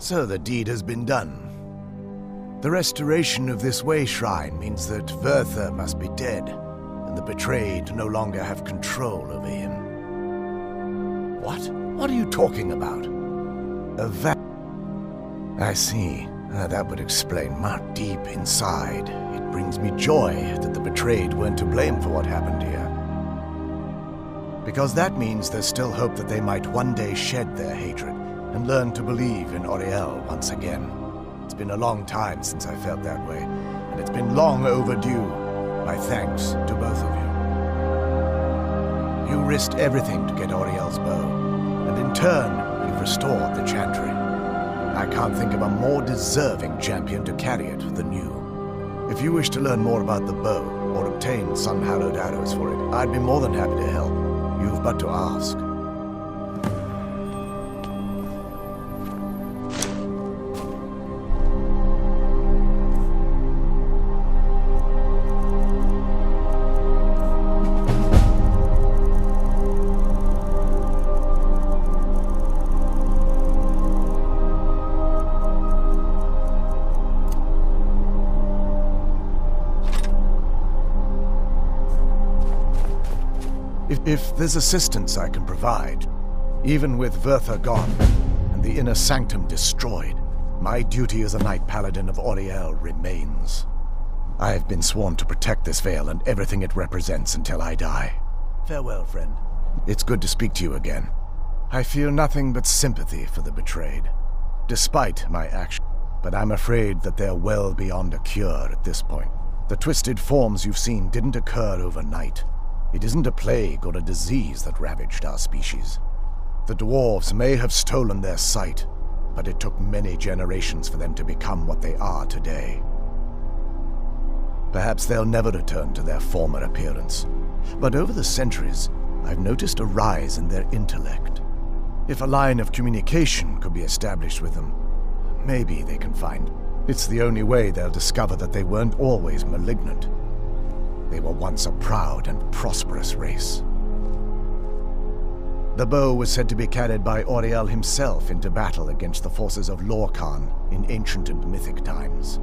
So the deed has been done. The restoration of this way shrine means that Verther must be dead, and the betrayed no longer have control over him. What? What are you talking about? I see. That would explain much. Deep inside, it brings me joy that the betrayed weren't to blame for what happened here. Because that means there's still hope that they might one day shed their hatred and learn to believe in Auriel once again. It's been a long time since I felt that way, and it's been long overdue. My thanks to both of you. You risked everything to get Auriel's bow, and in turn, you've restored the Chantry. I can't think of a more deserving champion to carry it than you. If you wish to learn more about the bow, or obtain sun-hallowed arrows for it, I'd be more than happy to help. You've but to ask. If there's assistance I can provide, even with Verther gone and the inner sanctum destroyed, my duty as a Knight Paladin of Auriel remains. I have been sworn to protect this veil and everything it represents until I die. Farewell, friend. It's good to speak to you again. I feel nothing but sympathy for the betrayed, despite my action, but I'm afraid that they're well beyond a cure at this point. The twisted forms you've seen didn't occur overnight. It isn't a plague or a disease that ravaged our species. The dwarves may have stolen their sight, but it took many generations for them to become what they are today. Perhaps they'll never return to their former appearance, but over the centuries, I've noticed a rise in their intellect. If a line of communication could be established with them, maybe they can find. It's the only way they'll discover that they weren't always malignant. They were once a proud and prosperous race. The bow was said to be carried by Auriel himself into battle against the forces of Lorkhan in ancient and mythic times.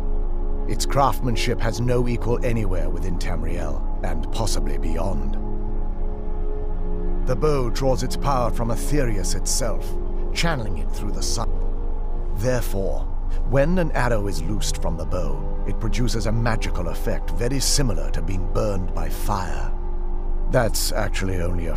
Its craftsmanship has no equal anywhere within Tamriel, and possibly beyond. The bow draws its power from Aetherius itself, channeling it through the sun. Therefore, when an arrow is loosed from the bow, it produces a magical effect very similar to being burned by fire. That's actually only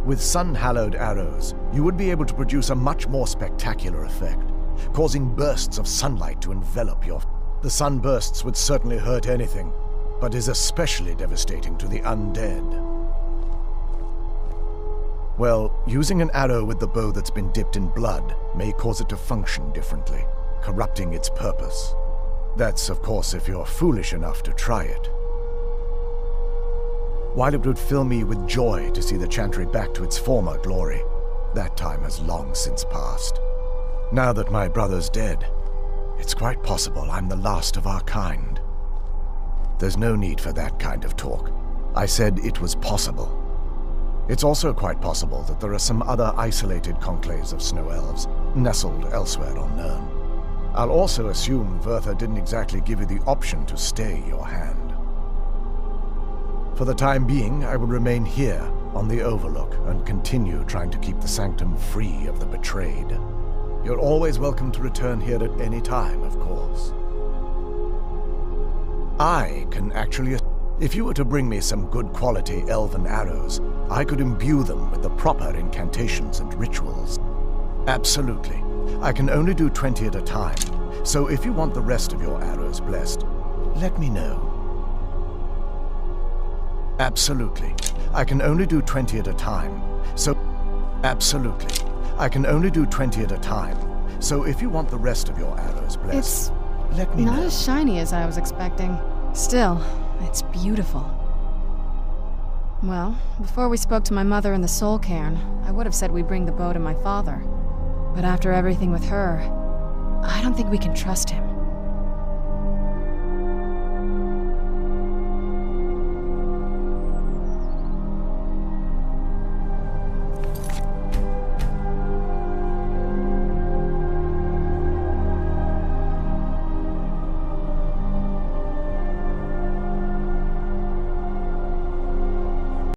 With sun-hallowed arrows, you would be able to produce a much more spectacular effect, causing bursts of sunlight to envelop your... The sunbursts would certainly hurt anything, but is especially devastating to the undead. Well, using an arrow with the bow that's been dipped in blood may cause it to function differently, corrupting its purpose. That's, of course, if you're foolish enough to try it. While it would fill me with joy to see the Chantry back to its former glory, that time has long since passed. Now that my brother's dead, it's quite possible I'm the last of our kind. There's no need for that kind of talk. I said it was possible. It's also quite possible that there are some other isolated conclaves of snow elves nestled elsewhere on Nirn. I'll also assume Verther didn't exactly give you the option to stay your hand. For the time being, I will remain here on the Overlook and continue trying to keep the Sanctum free of the betrayed. You're always welcome to return here at any time, of course. I can actually... If you were to bring me some good quality elven arrows, I could imbue them with the proper incantations and rituals. Absolutely. I can only do 20 at a time, so if you want the rest of your arrows blessed, let me know. Absolutely. I can only do 20 at a time, so... Absolutely. I can only do 20 at a time, so if you want the rest of your arrows blessed, let me know. Not as shiny as I was expecting. Still, it's beautiful. Well, before we spoke to my mother in the Soul Cairn, I would have said we bring the bow to my father. But after everything with her, I don't think we can trust him.